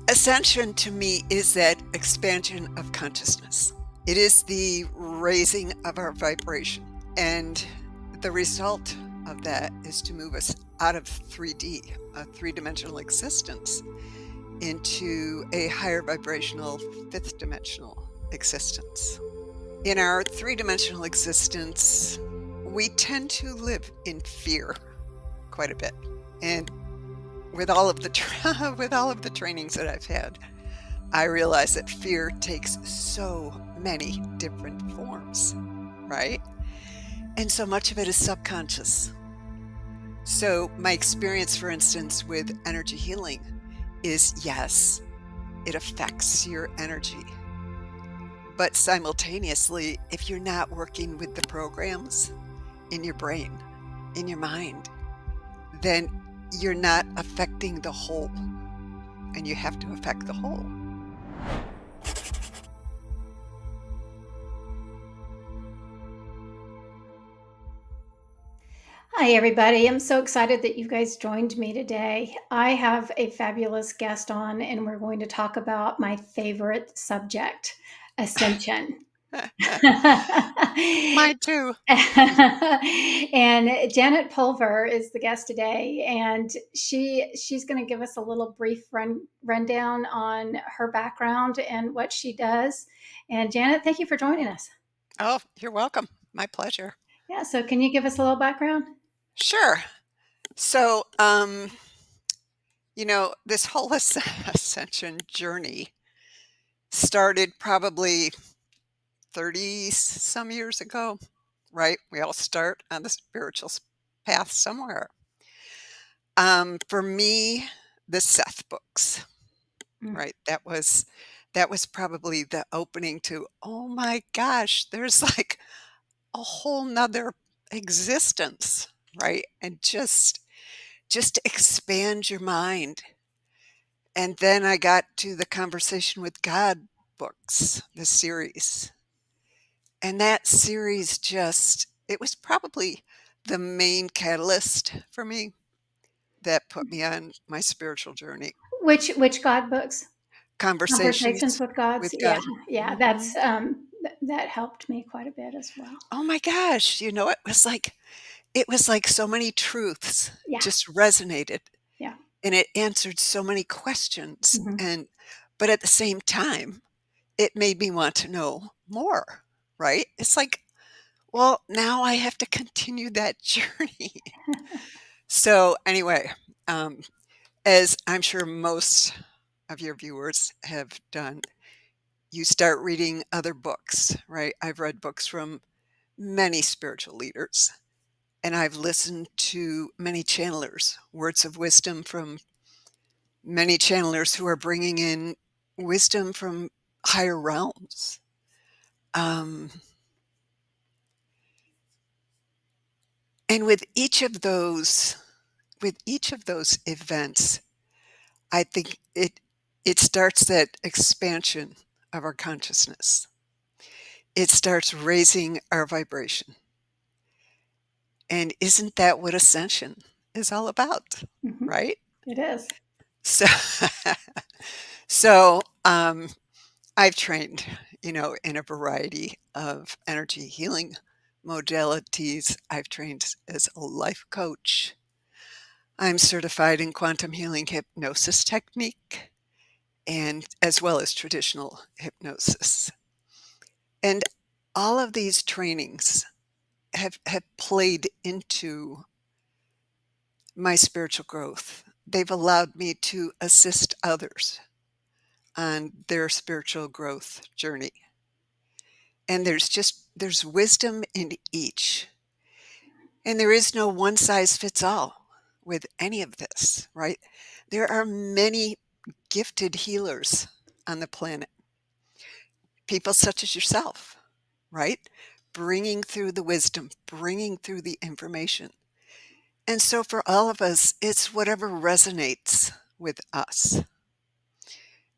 Ascension to me is that expansion of consciousness. It is the raising of our vibration. And the result of that is to move us out of 3D, a three-dimensional existence, into a higher vibrational fifth dimensional existence. In our three-dimensional existence, we tend to live in fear quite a bit. And with all of the trainings that I've had, I realize that fear takes so many different forms, right? And so much of it is subconscious. So my experience, for instance, with energy healing is, yes, it affects your energy. But simultaneously, if you're not working with the programs in your brain, in your mind, then you're not affecting the whole. And you have to affect the whole. Hi, everybody. I'm so excited that you guys joined me today. I have a fabulous guest on, and we're going to talk about my favorite subject, Ascension. Mine too. And Janet Pulver is the guest today, and she's going to give us a little brief rundown on her background and what she does. And Janet, thank you for joining us. Oh, you're welcome. My pleasure. Yeah, so can you give us a little background? Sure. So, this whole ascension journey started probably 30 some years ago, right? We all start on the spiritual path somewhere. For me, the Seth books, right? That was probably the opening to, oh my gosh, there's like a whole nother existence, right? And just expand your mind. And then I got to the Conversation with God books, the series. And that series it was probably the main catalyst for me that put me on my spiritual journey. Which God books? Conversations Conversations with Gods. with Yeah, God. yeah, Mhm. that helped me quite a bit as well. Oh my gosh, it was like so many truths Yeah, just resonated, yeah. and it answered so many questions, Mhm. but at the same time, it made me want to know more, right? It's like, well, now I have to continue that journey. So anyway, um, as I'm sure most of your viewers have done, you start reading other books, right? I've read books from many spiritual leaders, and I've listened to many channelers, words of wisdom from many channelers who are bringing in wisdom from higher realms. Um, and with each of those events, I think it starts that expansion of our consciousness. It starts raising our vibration. And isn't that what ascension is all about, Mhm. right? It is. So so I've trained, in a variety of energy healing modalities. I've trained as a life coach. I'm certified in quantum healing hypnosis technique and as well as traditional hypnosis. And all of these trainings have played into my spiritual growth. They've allowed me to assist others on their spiritual growth journey. And there's wisdom in each. And there is no one size fits all with any of this, right? There are many gifted healers on the planet, people such as yourself, right? Bringing through the wisdom, bringing through the information. And so for all of us, it's whatever resonates with us.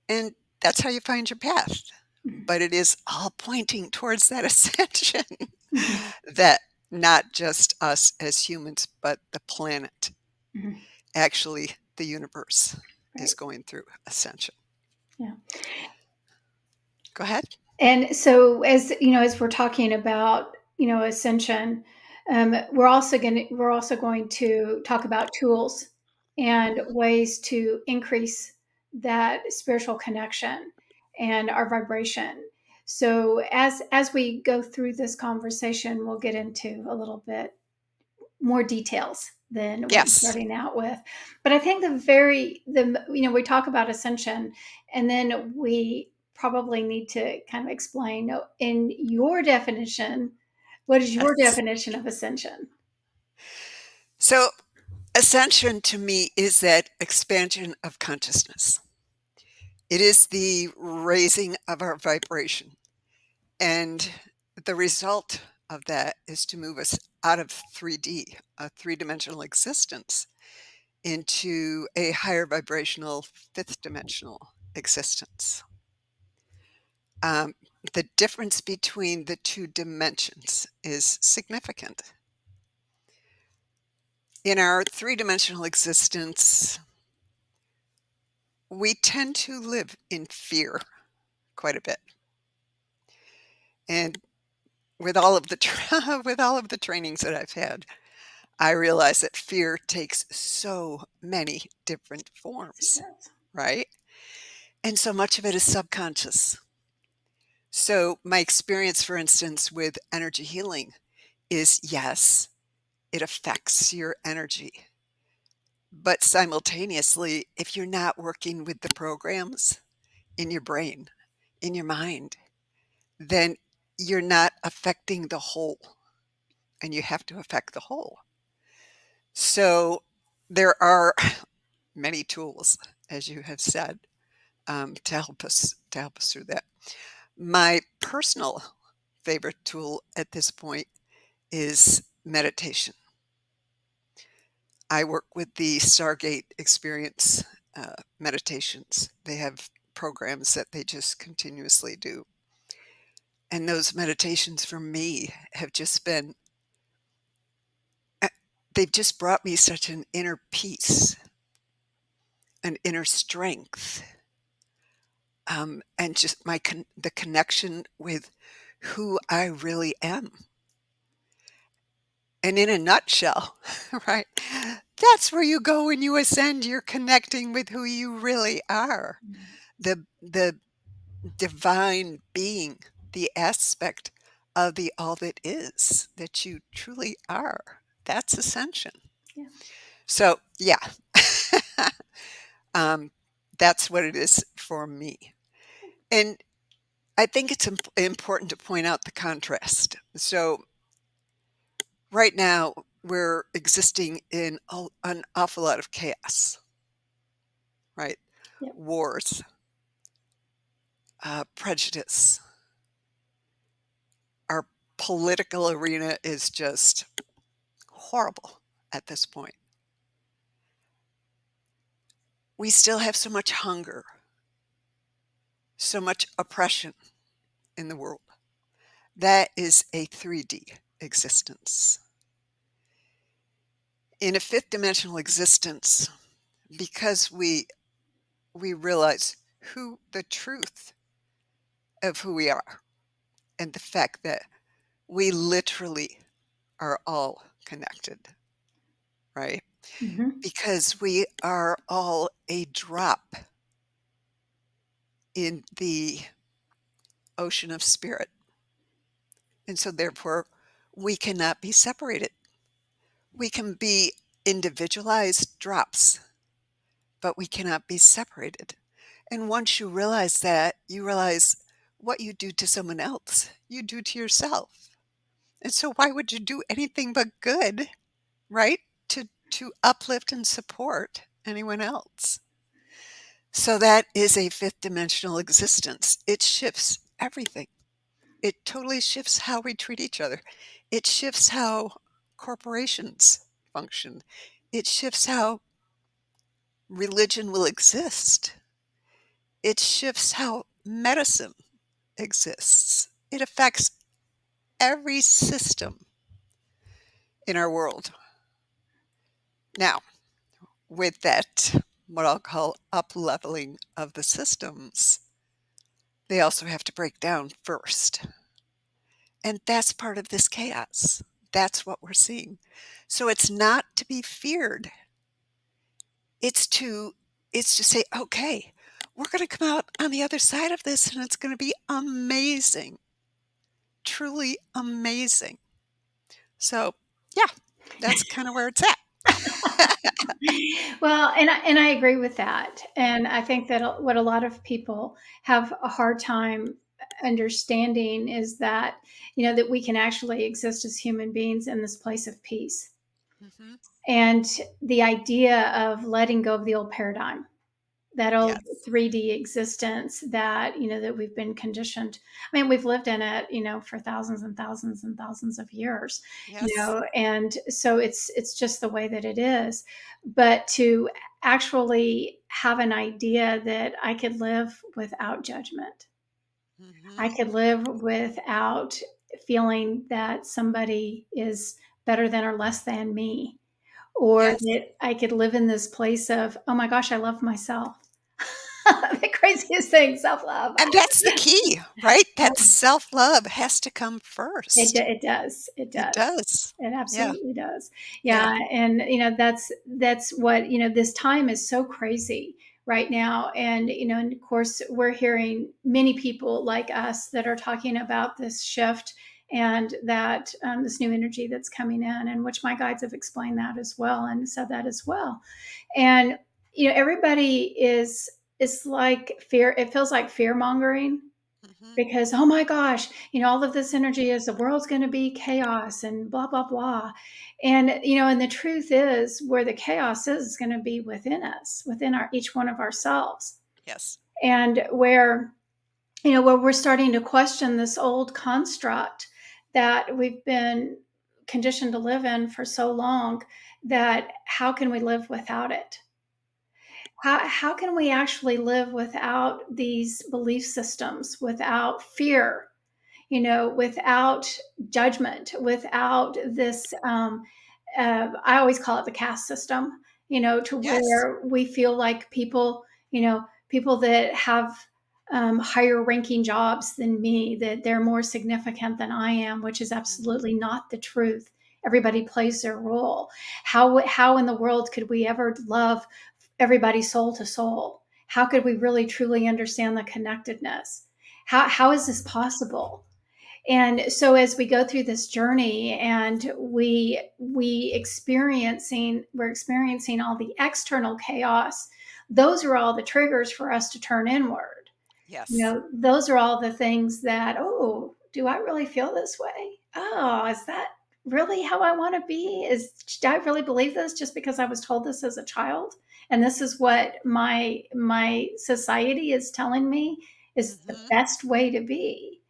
And that's how you find your path. Mhm. But it is all pointing towards that ascension Mhm. that not just us as humans, but the planet, Mhm. actually, the universe is Right. going through ascension. Yeah. Go ahead. And so, as you know, as we're talking about, ascension, we're also going to talk about tools and ways to increase that spiritual connection and our vibration. So, as we go through this conversation, we'll get into a little bit more details than what you're Yes. starting out with. But I think we talk about ascension, and then we probably need to kind of explain, in your definition, what is your Yes. definition of ascension? So, ascension to me is that expansion of consciousness. It is the raising of our vibration. And the result of that is to move us out of 3D, a three-dimensional existence, into a higher vibrational fifth dimensional existence. Um, the difference between the two dimensions is significant. In our three-dimensional existence, we tend to live in fear quite a bit. And with all of the with all of the trainings that I've had, I realize that fear takes so many different forms, right? And so much of it is subconscious. So my experience, for instance, with energy healing is yes, it affects your energy. But simultaneously, if you're not working with the programs in your brain, in your mind, then you're not affecting the whole, and you have to affect the whole. So there are many tools, as you have said, to help us through that. My personal favorite tool at this point is meditation. I work with the Stargate Experience meditations. They have programs that they just continuously do. And those meditations for me have just been, uh, they've just brought me such an inner peace, an inner strength, and just the connection with who I really am. And in a nutshell, right? That's where you go when you ascend. You're connecting with who you really are. The divine being, the aspect of the all that is that you truly are. That's ascension. Yeah. So, yeah, um, that's what it is for me. And I think it's important to point out the contrast. So, right now, we're existing in an awful lot of chaos, right? Yep. Wars, prejudice. Our political arena is just horrible at this point. We still have so much hunger, so much oppression in the world. That is a 3D existence. In a fifth dimensional existence, because we realize who the truth of who we are and the fact that we literally are all connected, right? Mm-hmm. Because we are all a drop in the ocean of spirit. And so, therefore, we cannot be separated. We can be individualized drops, but we cannot be separated. And once you realize that, you realize what you do to someone else, you do to yourself. And so, why would you do anything but good, right? To uplift and support anyone else. So that is a fifth dimensional existence. It shifts everything. It totally shifts how we treat each other. It shifts how corporations function. It shifts how religion will exist. It shifts how medicine exists. It affects every system in our world. Now, with that what I'll call up-leveling of the systems, they also have to break down first. And that's part of this chaos. That's what we're seeing. So it's not to be feared. It's to it's to say, "Okay, we're gonna come out on the other side of this, and it's gonna be amazing, truly amazing." So, yeah, that's kinda where it's at. Well, and I agree with that, and I think that what a lot of people have a hard time understanding is that, that we can actually exist as human beings in this place of peace. Mhm. And the idea of letting go of the old paradigm, that old Yes. 3D existence that, that we've been conditioned. I mean, we've lived in it, for thousands and thousands and thousands of years, Yes. and so it's just the way that it is. But to actually have an idea that I could live without judgment, I Mhm. could live without feeling that somebody is better than or less than me, or Yes. that I could live in this place of, "Oh my gosh, I love myself." The craziest thing, self-love. And that's the key, right? That self-love has to come first. It does, it It does. does. It Yeah. absolutely does. Yeah. Yeah, and, that's what, this time is so crazy right now, and, and of course, we're hearing many people like us that are talking about this shift and that, this new energy that's coming in, and which my guides have explained that as well and said that as well. And, everybody is like fear it feels like fear-mongering Mhm. because, oh my gosh, all of this energy is the world's going to be chaos and blah blah blah. And, and the truth is, where the chaos is going to be within us, within our each one of ourselves. Yes. And where we're starting to question this old construct that we've been conditioned to live in for so long, that how can we live without it? How can we actually live without these belief systems, without fear, without judgment, without this, I always call it the caste system, to Yes. where we feel like people that have, higher ranking jobs than me, that they're more significant than I am, which is Mhm. absolutely not the truth. Everybody plays their role. How in the world could we ever love everybody soul to soul? How could we really truly understand the connectedness? How is this possible? And so as we go through this journey and we're experiencing all the external chaos, those are all the triggers for us to turn inward. Yes. Those are all the things that, oh, do I really feel this way? Oh, is that really how I want to be? Do I really believe this just because I was told this as a child? And this is what my society is telling me is the Mhm. best way to be.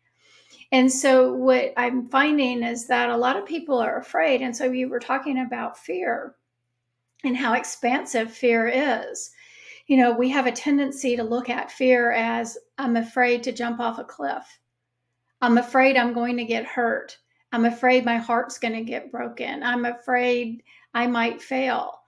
And so what I'm finding is that a lot of people are afraid. And so you were talking about fear and how expansive fear is. We have a tendency to look at fear as, I'm afraid to jump off a cliff. I'm afraid I'm going to get hurt. I'm afraid my heart's going to get broken. I'm afraid I might fail.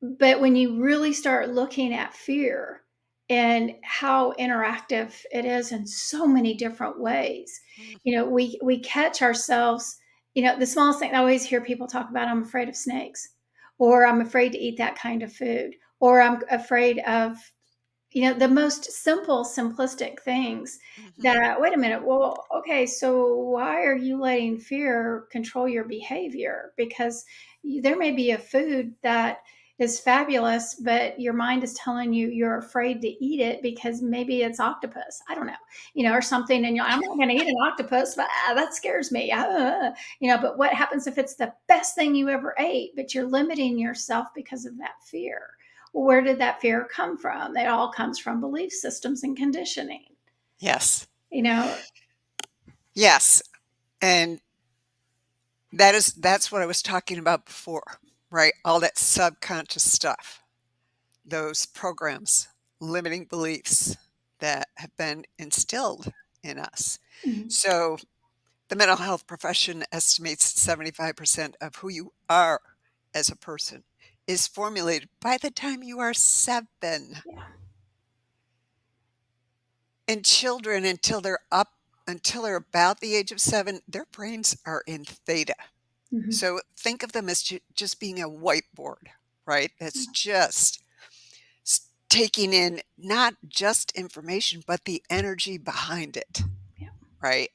But when you really start looking at fear and how interactive it is in so many different ways, Mhm. we catch ourselves, the smallest thing. I always hear people talk about, I'm afraid of snakes, or I'm afraid to eat that kind of food, or I'm afraid of, the most simple, simplistic things. Mhm. That, wait a minute, well, okay, so why are you letting fear control your behavior? Because there may be a food that is fabulous, but your mind is telling you you're afraid to eat it because maybe it's octopus. I don't know, or something. And I'm not going to eat an octopus, but that scares me. But what happens if it's the best thing you ever ate, but you're limiting yourself because of that fear? Well, where did that fear come from? It all comes from belief systems and conditioning. Yes. You know, Yes. And that's what I was talking about before, right? All that subconscious stuff, those programs, limiting beliefs that have been instilled in us. Mhm. So the mental health profession estimates 75% of who you are as a person is formulated by the time you are 7. Yeah. And children, until they're about the age of 7, their brains are in theta. Mhm. So think of them as just being a whiteboard, right? That's just taking in not just information, but the energy behind it, Yeah. right?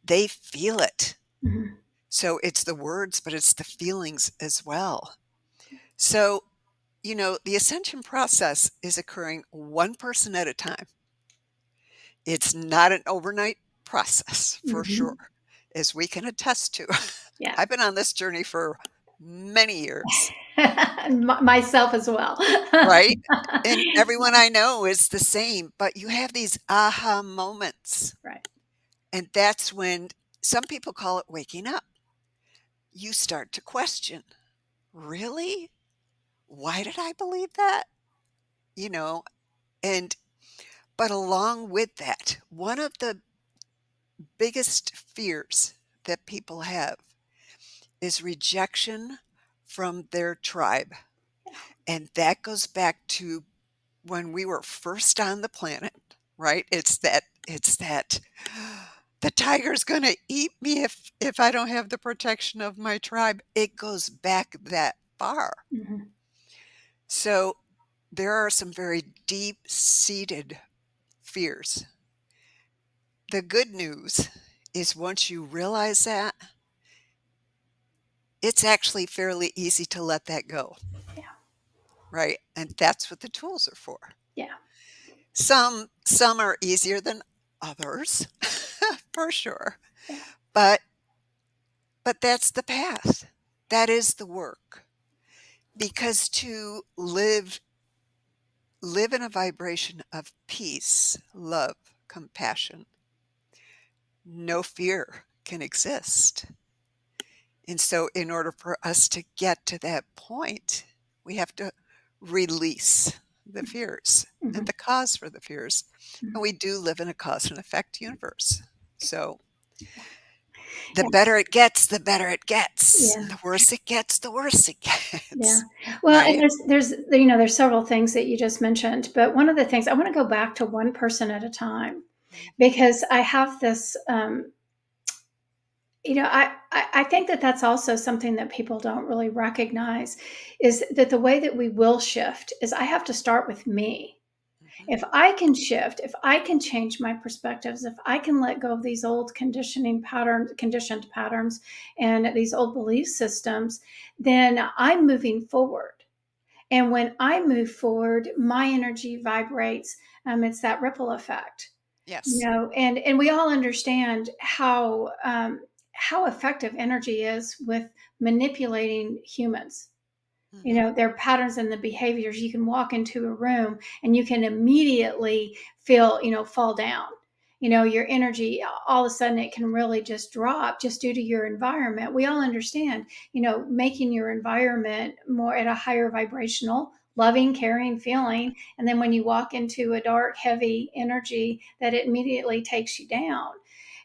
They feel it. Mhm. So it's the words, but it's the feelings as well. So, the ascension process is occurring one person at a time. It's not an overnight process for sure, Mhm. as we can attest to. Yeah. I've been on this journey for many years, Myself as well. right? And everyone I know is the same, but you have these aha moments. Right. And that's when some people call it waking up. You start to question, really? Why did I believe that? You know, and but along with that, one of the biggest fears that people have is rejection from their tribe. Yeah. And that goes back to when we were first on the planet, right? It's that the tiger's going to eat me if I don't have the protection of my tribe. It goes back that far. Mhm. So there are some very deep-seated fears. The good news is once you realize that, it's actually fairly easy to let that go, Yeah. right? And that's what the tools are for. Yeah. Some are easier than others, for sure. Yeah. But that's the path. That is the work. Because to live in a vibration of peace, love, compassion, no fear can exist. And so in order for us to get to that point, we have to release the fears and Mhm. the cause for the fears. And Mhm. we do live in a cause and effect universe. So the Yeah. better it gets, the better it gets. Yeah. And the worse it gets, the worse it Yeah. gets. Well, and Right? there's several things that you just mentioned, but one of the things I want to go back to one person at a time Mhm. because I have this, I think that that's also something that people don't really recognize is that the way that we will shift is I have to start with me. Mhm. If I can shift, if I can change my perspectives, if I can let go of these old conditioned patterns, and these old belief systems, then I'm moving forward. And when I move forward, my energy vibrates. It's that ripple effect, Yes. and we all understand how effective energy is with manipulating humans. Mhm. Their patterns and the behaviors. You can walk into a room and you can immediately feel, fall down. Your energy, all of a sudden, it can really just drop just due to your environment. We all understand, making your environment more at a higher vibrational, loving, caring feeling. And then when you walk into a dark, heavy energy, that it immediately takes you down.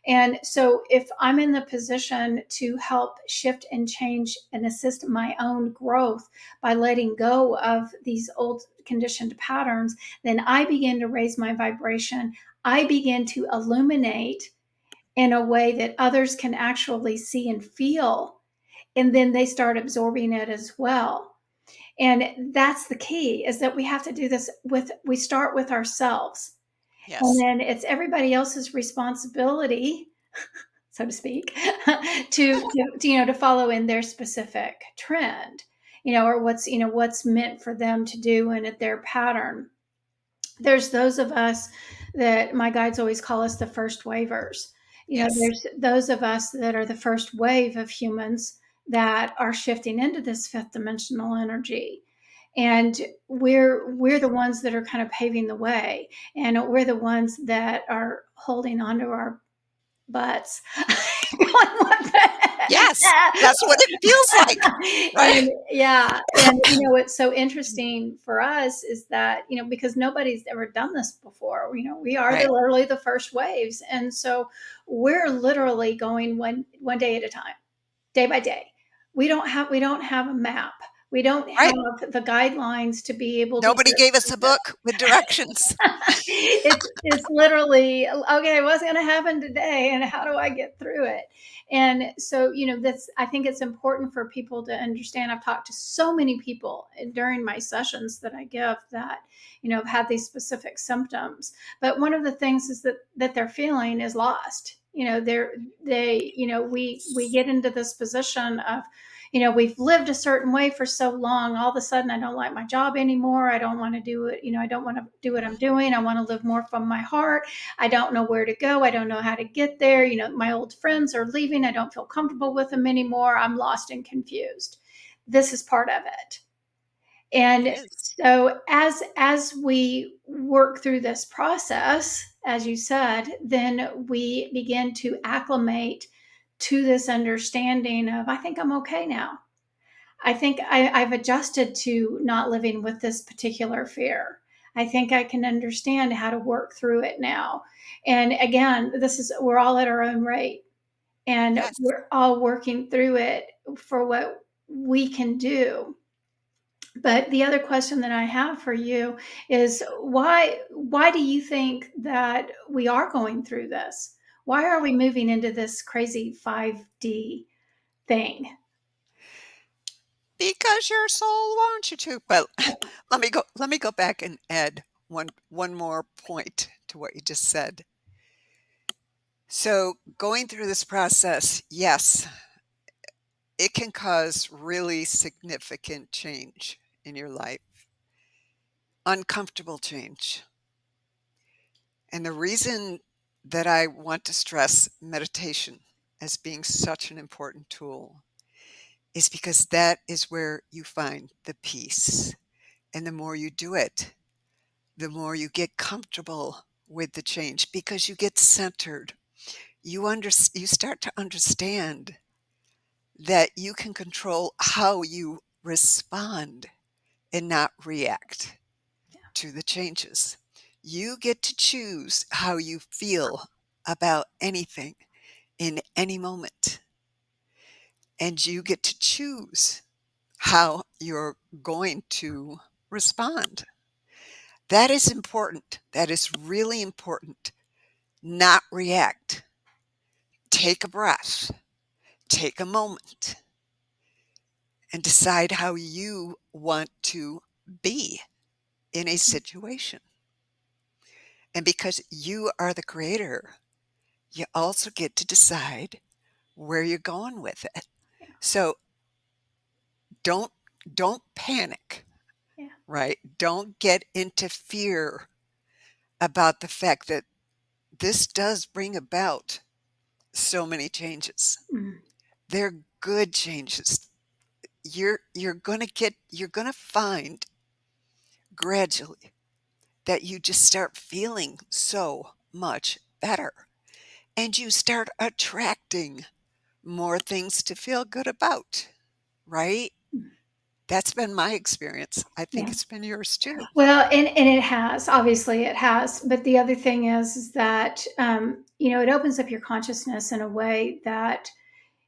And so, if I'm in the position to help shift and change and assist my own growth by letting go of these old conditioned patterns, then I begin to raise my vibration. I begin to illuminate in a way that others can actually see and feel. And then they start absorbing it as well. And that's the key is that we have to do this we start with ourselves. And Yes. then it's everybody else's responsibility, so to speak, to follow in their specific trend, or what's meant for them to do and at their pattern. There's those of us that my guides always call us the first wavers. Yes. There's those of us that are the first wave of humans that are shifting into this fifth dimensional energy. And we're the ones that are kind of paving the way, and we're the ones that are holding onto our butts. Going, "What the Yes. heck?" That's what it feels like. Right? And yeah, and what's so interesting for us is that, because nobody's ever done this before, we are Right. literally the first waves. And so we're literally going one day at a time, day by day. We don't have a map. We don't Right. have the guidelines to be able to Nobody get gave us through a this. book with directions. It's literally, okay, what's going to happen today and how do I get through it? And so, that's, I think it's important for people to understand. I've talked to so many people during my sessions that I give that, have had these specific symptoms. But one of the things is that they're feeling is lost. We get into this position of, we've lived a certain way for so long. All of a sudden, I don't like my job anymore. I don't want to do it. I don't want to do what I'm doing. I want to live more from my heart. I don't know where to go. I don't know how to get there. My old friends are leaving. I don't feel comfortable with them anymore. I'm lost and confused. This is part of it. It And is. so as we work through this process, as you said, then we begin to acclimate to this understanding of, I think I'm okay now. I think I've adjusted to not living with this particular fear. I think I can understand how to work through it now. And again, we're all at our own rate, and Yes. we're all working through it for what we can do. But the other question that I have for you is, why do you think that we are going through this? Why are we moving into this crazy 5D thing? Because your soul wants you to. Well, let me go back and add one more point to what you just said. So, going through this process, yes, it can cause really significant change in your life, uncomfortable change. And the reason that I want to stress meditation as being such an important tool is because that is where you find the peace. And the more you do it, the more you get comfortable with the change because you get centered. You start to understand that you can control how you respond and not react to the changes. You get to choose how you feel about anything in any moment, and you get to choose how you're going to respond. That is important. That is really important. Not react. Take a breath. Take a moment and decide how you want to be in a situation. And because you are the creator, you also get to decide where you're going with it. So don't don't panic, Yeah. right? Don't get into fear about the fact that this does bring about so many changes. Mm. They're good changes. You're going to find gradually that you just start feeling so much better and you start attracting more things to feel good about, right? Mm. That's been my experience. I think Yeah. it's been yours too. Well, and it has, obviously it has. But the other thing is that, it opens up your consciousness in a way that,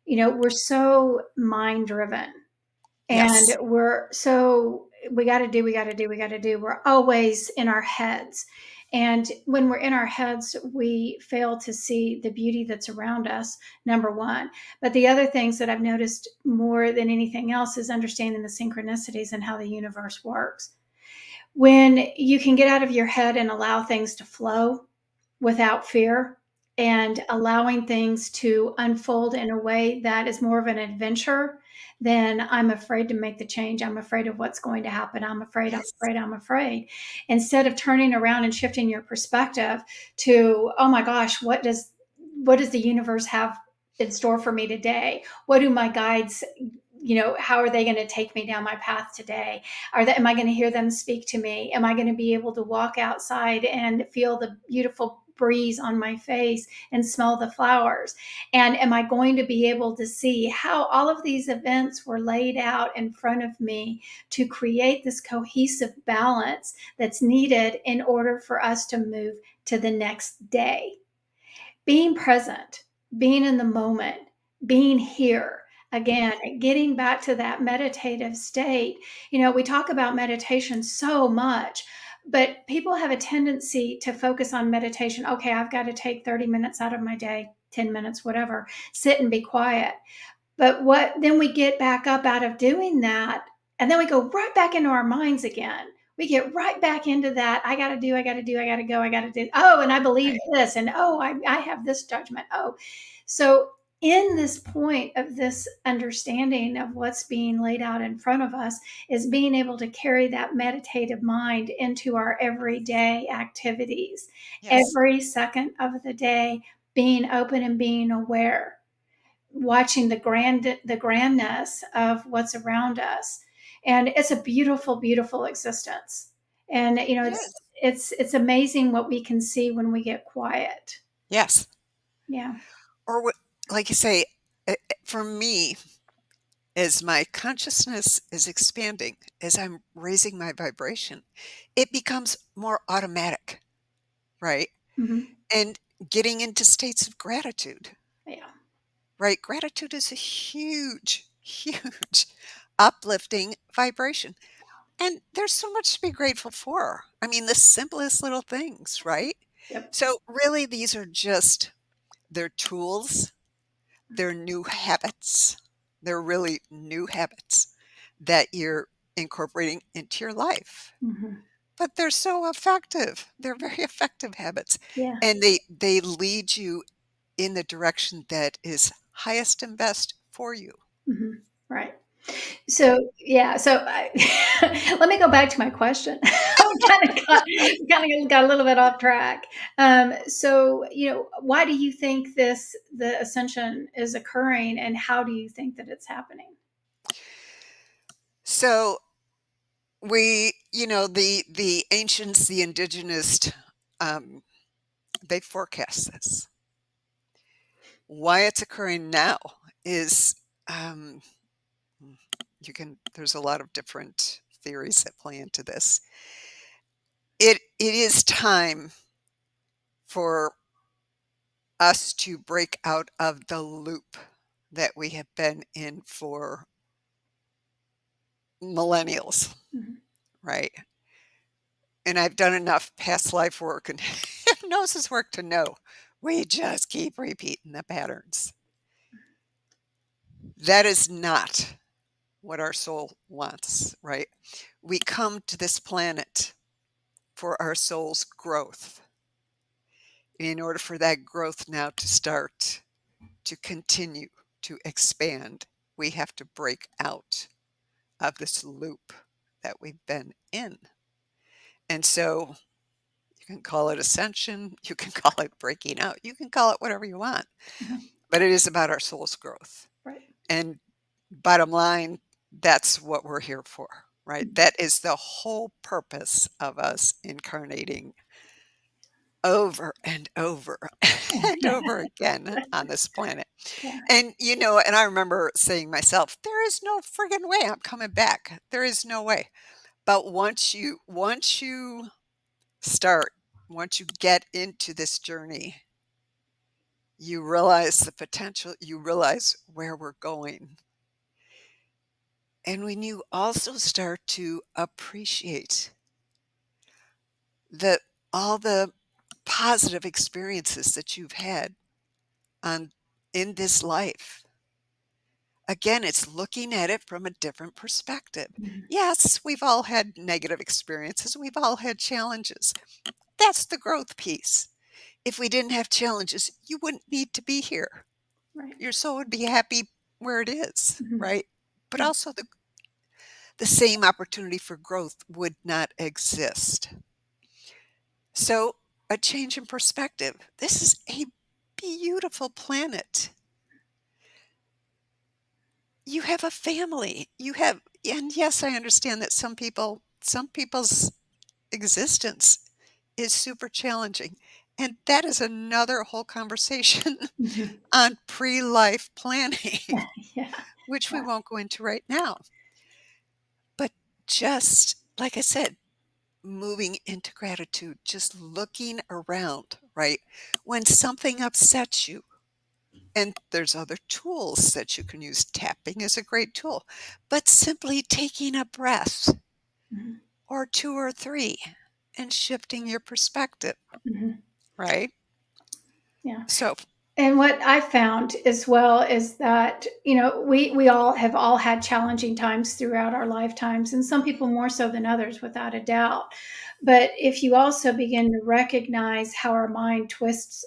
we're so mind driven, and Yes. we got to do, we got to do, we got to do. We're always in our heads. And when we're in our heads, we fail to see the beauty that's around us, number one. But the other things that I've noticed more than anything else is understanding the synchronicities and how the universe works. When you can get out of your head and allow things to flow without fear, and allowing things to unfold in a way that is more of an adventure, then I'm afraid to make the change. I'm afraid of what's going to happen. I'm afraid, I'm Yes. afraid, I'm afraid. Instead of turning around and shifting your perspective to, oh my gosh, what does the universe have in store for me today? What do my guides, how are they going to take me down my path today? Am I going to hear them speak to me? Am I going to be able to walk outside and feel the beautiful breeze on my face and smell the flowers? And am I going to be able to see how all of these events were laid out in front of me to create this cohesive balance that's needed in order for us to move to the next day? Being present, being in the moment, being here, again, getting back to that meditative state. We talk about meditation so much, but people have a tendency to focus on meditation. Okay, I've got to take 30 minutes out of my day, 10 minutes, whatever, sit and be quiet. But what then we get back up out of doing that, and then we go right back into our minds again. We get right back into that. I got to do, I got to do, I got to go, I got to do. Oh, and I believe Right. this, and oh, I have this judgment. Oh, so in this point of this understanding of what's being laid out in front of us is being able to carry that meditative mind into our everyday activities, Yes. every second of the day, being open and being aware, watching the grandness of what's around us. And it's a beautiful, beautiful existence. And It it's is. it's amazing what we can see when we get quiet. Yes. Yeah. Or what, like you say, for me, as my consciousness is expanding, as I'm raising my vibration, it becomes more automatic, right? Hmm. And getting into states of gratitude, Yeah. right? Gratitude is a huge, huge uplifting vibration. And there's so much to be grateful for. I mean, the simplest little things, right? Yep. So, really, these are just they're tools, they're new habits. They're really new habits that you're incorporating into your life. Hmm. But they're so effective. They're very effective habits. Yeah. And they lead you in the direction that is highest and best for you. Hmm. Right. So yeah, let me go back to my question. Kind of got a little bit off track. So why do you think the ascension is occurring, and how do you think that it's happening? So the ancients, the indigenous, um, they forecast this. Why it's occurring now is, um, there's a lot of different theories that play into this. It is time for us to break out of the loop that we have been in for millennials, Mhm. right? And I've done enough past life work and hypnosis work to know we just keep repeating the patterns. That is not what our soul wants, right? We come to this planet for our soul's growth. In order for that growth now to start to continue to expand, we have to break out of this loop that we've been in. And so you can call it ascension, you can call it breaking out, you can call it whatever you want, Uh-huh. but it is about our soul's growth. Right. And bottom line, that's what we're here for, right? Mhm. That is the whole purpose of us incarnating over and over and over again on this planet. Yeah. And I remember saying myself, there is no friggin' way I'm coming back. There is no way. But once you start, once you get into this journey, you realize the potential, you realize where we're going. And when you also start to appreciate the all the positive experiences that you've had on in this life. Again, it's looking at it from a different perspective. Mhm. Yes, we've all had negative experiences. We've all had challenges. That's the growth piece. If we didn't have challenges, you wouldn't need to be here. Right. Your soul would be happy where it is, Mhm. right? But Yeah. also the same opportunity for growth would not exist. So, a change in perspective. This is a beautiful planet. You have a family. And yes, I understand that some people's existence is super challenging. And that is another whole conversation Mhm. on pre-life planning, Yeah. which we Yeah. won't go into right now. But just like I said, moving into gratitude, just looking around, right? When something upsets you, And there's other tools that you can use. Tapping is a great tool, but simply taking a breath Mhm. or 2 or 3 and shifting your perspective, Mhm. right? Yeah. So, And what I found as well is that, we all had challenging times throughout our lifetimes, and some people more so than others, without a doubt. But if you also begin to recognize how our mind twists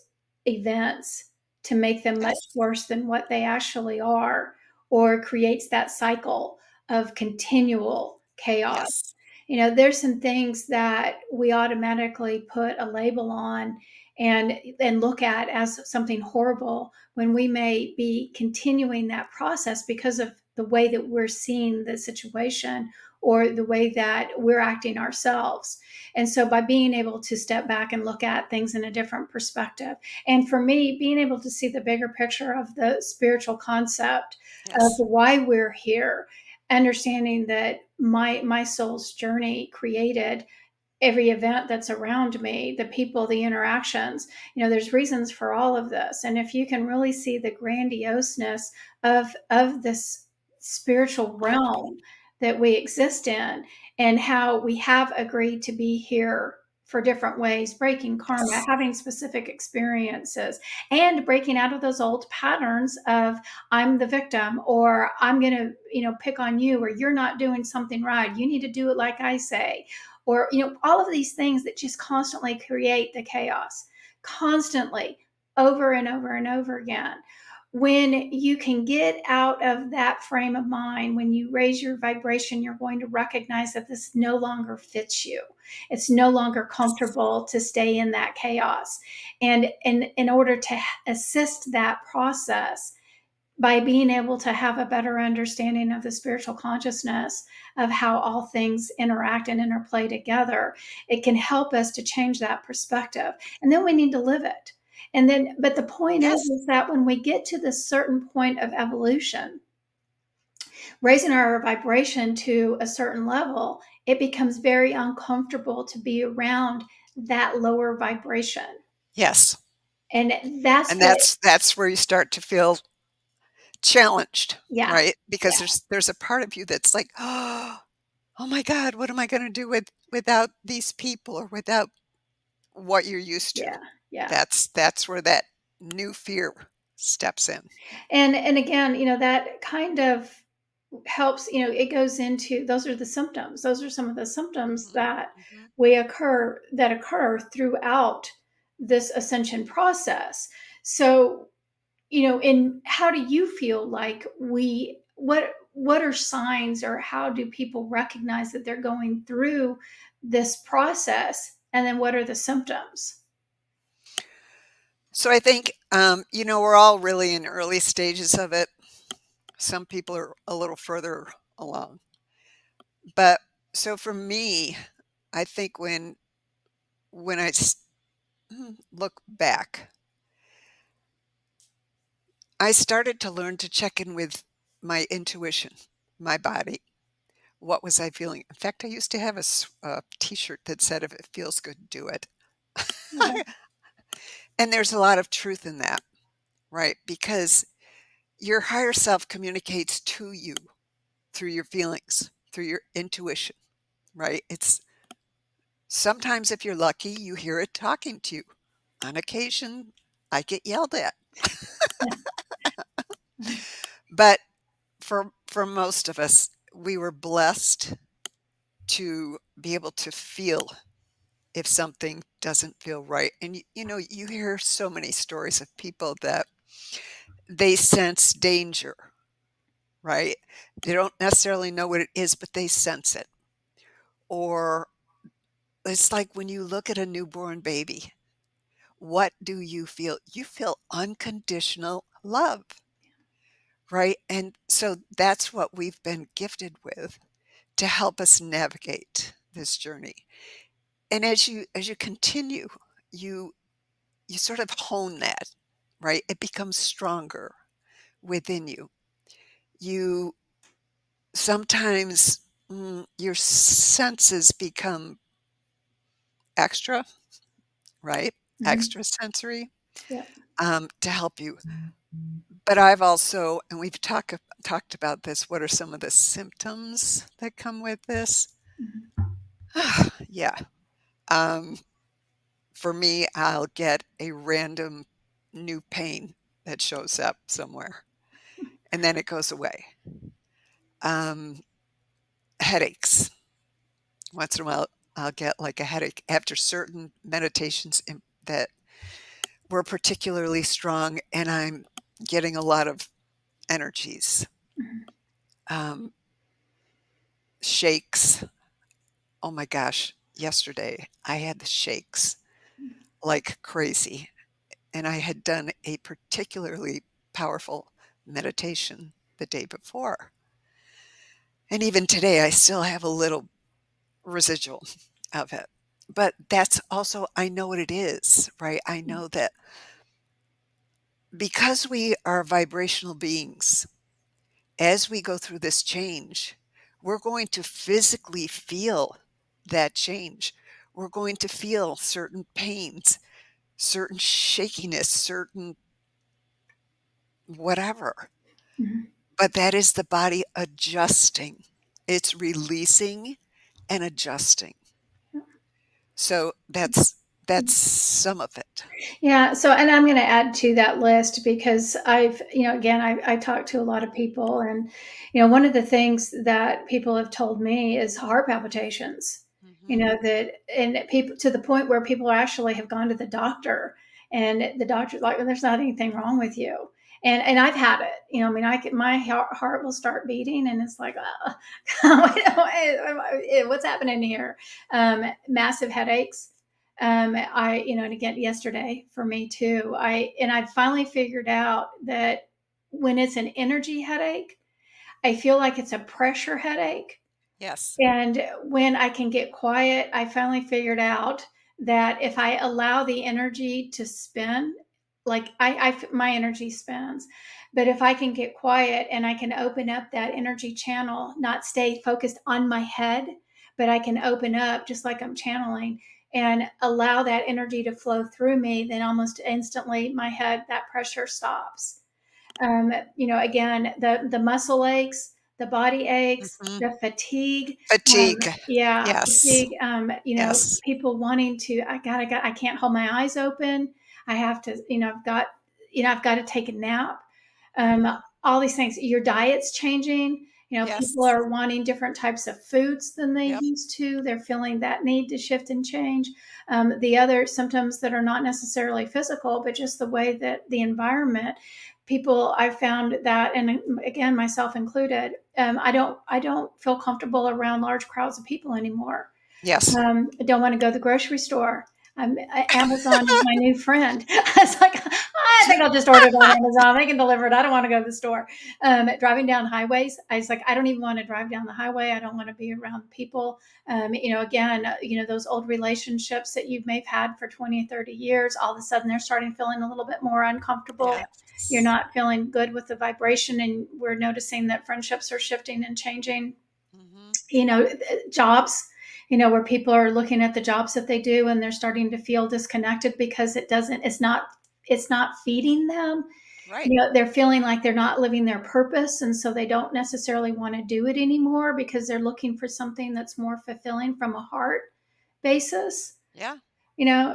events to make them much yes, worse than what they actually are, or creates that cycle of continual chaos, yes, there's some things that we automatically put a label on and look at as something horrible when we may be continuing that process because of the way that we're seeing the situation or the way that we're acting ourselves. And so by being able to step back and look at things in a different perspective, and for me, being able to see the bigger picture of the spiritual concept of yes, why we're here, understanding that my soul's journey created every event that's around me, the people, the interactions. There's reasons for all of this. And if you can really see the grandioseness of this spiritual realm that we exist in, and how we have agreed to be here for different ways, breaking karma, yes, having specific experiences, and breaking out of those old patterns of I'm the victim, or I'm going to, pick on you, or you're not doing something right, you need to do it like I say, or all of these things that just constantly create the chaos, constantly, over and over and over again. When you can get out of that frame of mind, when you raise your vibration, you're going to recognize that this no longer fits you. It's no longer yes, comfortable to stay in that chaos. And in order to assist that process, by being able to have a better understanding of the spiritual consciousness of how all things interact and interplay together, it can help us to change that perspective. And then we need to live it. And then, but the point yes. is that when we get to this certain point of evolution, raising our vibration to a certain level, it becomes very uncomfortable to be around that lower vibration. Yes. And that's And what, that's where you start to feel challenged, yeah, right? Because yeah, there's a part of you that's like, "Oh my god, what am I gonna do without these people or without what you're used to?" yeah, yeah. That's where that new fear steps in. And again, that kind of helps, it goes into, those are the symptoms. Those are some of the symptoms Mhm, that mhm. occur throughout this ascension process. So, in how do you feel like what are signs, or how do people recognize that they're going through this process? And then what are the symptoms? So I think, we're all really in early stages of it. Some people are a little further along. But so for me, I think when look back, I started to learn to check in with my intuition, my body. What was I feeling? In fact, I used to have a T-shirt that said, "If it feels good, do it." Yeah. And there's a lot of truth in that, right? Because your higher self communicates to you through your feelings, through your intuition, right? It's sometimes if you're lucky, you hear it talking to you. On occasion, I get yelled at. But for most of us, we were blessed to be able to feel if something doesn't feel right. And you hear so many stories of people that they sense danger, right? They don't necessarily know what it is, but they sense it. Or it's like when you look at a newborn baby, what do you feel? You feel unconditional love, right? And so that's what we've been gifted with to help us navigate this journey. And as you continue, you you sort of hone that, right? It becomes stronger within you. You sometimes your senses become extra, right? Mhm. Extra sensory Yeah. to help you. But I've also, and we've talked about this, what are some of the symptoms that come with this? Mhm. Yeah. Um, for me, I'll get a random new pain that shows up somewhere, and then it goes away. Um, headaches. Once in a while, I'll get like a headache after certain meditations that were particularly strong, and I'm getting a lot of energies. Mhm. Um, shakes. Oh my gosh. Yesterday, I had the shakes like crazy, and I had done a particularly powerful meditation the day before. And even today, I still have a little residual of it. But that's also, I know what it is, right? I know that because we are vibrational beings, as we go through this change, we're going to physically feel that change. We're going to feel certain pains, certain shakiness, certain whatever. Mhm. But that is the body adjusting. It's releasing and adjusting. So that's some of it. Yeah. So, and I'm going to add to that list because again, I talked to a lot of people, and, one of the things that people have told me is heart palpitations, Mhm. that, and people to the point where people actually have gone to the doctor, and the doctor's like, well, there's not anything wrong with you. And I've had it, I mean, my heart will start beating and it's like, what's happening here? Massive headaches. And again, yesterday for me too, I finally figured out that when it's an energy headache, I feel like it's a pressure headache. Yes. And when I can get quiet, I finally figured out that if I allow the energy to spin, like my energy spins, but if I can get quiet and I can open up that energy channel, not stay focused on my head, but I can open up just like I'm channeling and allow that energy to flow through me, then almost instantly my head, that pressure stops. Again, the muscle aches, the body aches, Mhm. the fatigue. Fatigue. Yeah, Yes. fatigue. Yes. People wanting to. I can't hold my eyes open. I have to. I've got to take a nap. Um, Mhm. all these things. Your diet's changing. People Yes. are wanting different types of foods than they Yep. used to. They're feeling that need to shift and change. The other symptoms that are not necessarily physical, but just the way that the environment, people, I found that, and again, myself included, I don't feel comfortable around large crowds of people anymore. Yes. I don't want to go to the grocery store. Amazon is my new friend. It's like, I think I'll just order it on Amazon. They can deliver it. I don't want to go to the store. Driving down highways, I was like, I don't even want to drive down the highway. I don't want to be around people. Again, those old relationships that you may have had for 20, 30 years, all of a sudden they're starting feeling a little bit more uncomfortable. You're Yes. not feeling good with the vibration, and we're noticing that friendships are shifting and changing. Mhm. Jobs, where people are looking at the jobs that they do and they're starting to feel disconnected because it's not feeding them. Right. They're feeling like they're not living their purpose, and so they don't necessarily want to do it anymore because they're looking for something that's more fulfilling from a heart basis. Yeah.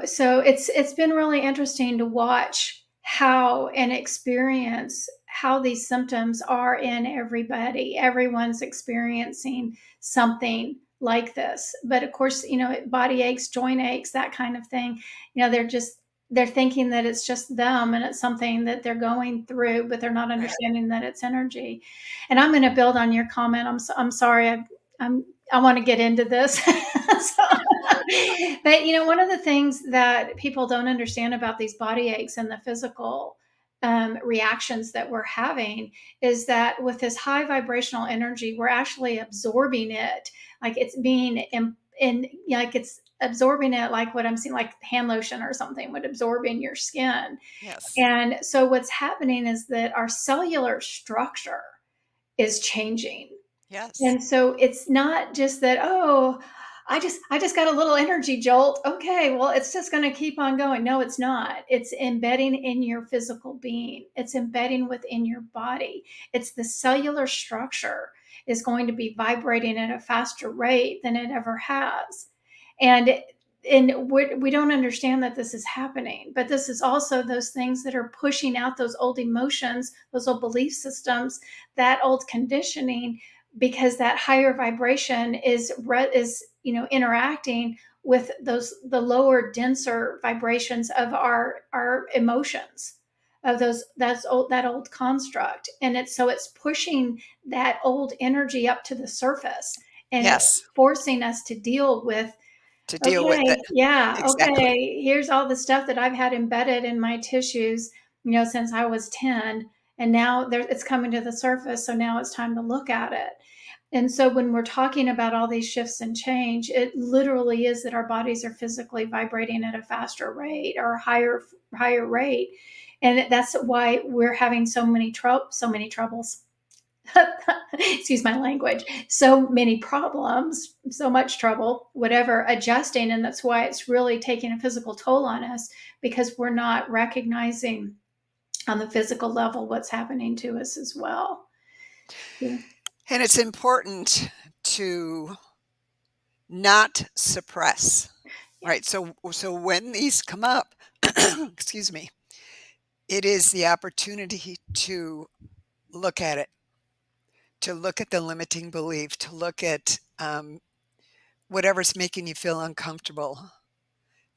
So it's been really interesting to watch how and experience how these symptoms are in everybody. Everyone's experiencing something like this, but of course, body aches, joint aches, that kind of thing, they're thinking that it's just them and it's something that they're going through, but they're not Right. understanding that it's energy. And I'm going to build on your comment. I'm sorry, I'm I want to get into this. So, but one of the things that people don't understand about these body aches and the physical reactions that we're having is that with this high vibrational energy, we're actually absorbing it, like it's being like it's absorbing it, like what I'm seeing, like hand lotion or something would absorb in your skin. Yes. And so what's happening is that our cellular structure is changing. Yes. And so it's not just that, oh, I just got a little energy jolt. Okay, well, it's just going to keep on going. No, it's not. It's embedding in your physical being. It's embedding within your body. It's the cellular structure is going to be vibrating at a faster rate than it ever has. And we don't understand that this is happening, but this is also those things that are pushing out those old emotions, those old belief systems, that old conditioning, because that higher vibration is interacting with those the lower denser vibrations of our emotions, of that old construct, and it's pushing that old energy up to the surface and Yes, forcing us to deal with, to deal with it. okay, yeah, Exactly. okay, here's all the stuff that I've had embedded in my tissues, since I was 10, and now it's coming to the surface, so now it's time to look at it. And so when we're talking about all these shifts and change, it literally is that our bodies are physically vibrating at a faster rate or a higher rate. And that's why we're having so many troubles. Excuse my language. So many problems, so much trouble, whatever, adjusting. And that's why it's really taking a physical toll on us, because we're not recognizing on the physical level what's happening to us as well. Yeah. And it's important to not suppress, Yeah. right? So when these come up, excuse me, it is the opportunity to look at it, to look at the limiting belief, to look at whatever's making you feel uncomfortable,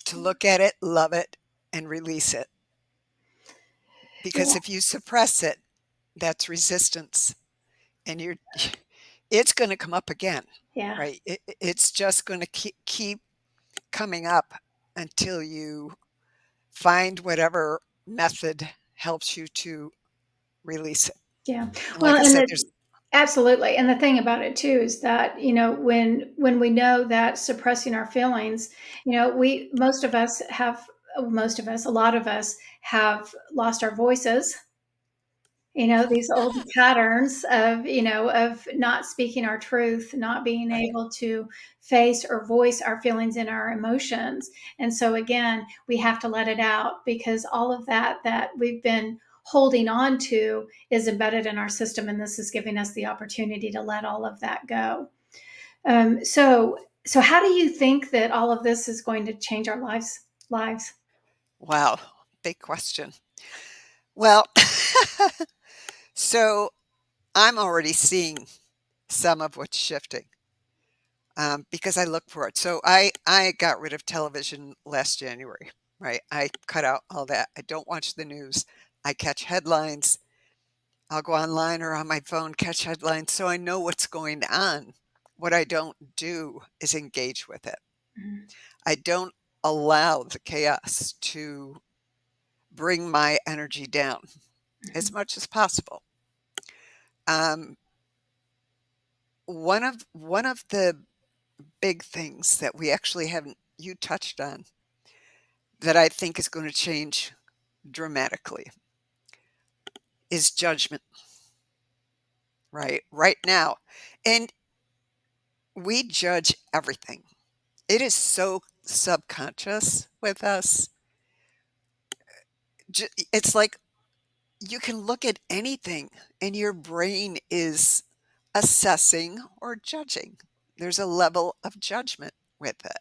to look at it, love it, and release it. Because Yeah. if you suppress it, that's resistance, and it's going to come up again, Yeah. right? It's just going to keep coming up until you find whatever method helps you to release it. Yeah. And Well, like I and said, the absolutely. And the thing about it too is that, when we know that suppressing our feelings, we most of us, a lot of us have lost our voices, these old patterns of not speaking our truth, not being right, able to face or voice our feelings and our emotions. And so again, we have to let it out, because all of that we've been holding on to is embedded in our system, and this is giving us the opportunity to let all of that go. So how do you think that all of this is going to change our lives? wow, big question. Well, so I'm already seeing some of what's shifting because I look for it. So I got rid of television last January, right? I cut out all that. I don't watch the news. I catch headlines. I'll go online or on my phone, catch headlines, so I know what's going on. What I don't do is engage with it. Mhm. I don't allow the chaos to bring my energy down as much as possible. Um, one of the big things that we actually haven't you touched on that I think is going to change dramatically is judgment, right? Right now. And we judge everything. It is so subconscious with us. It's like you can look at anything and your brain is assessing or judging. There's a level of judgment with it.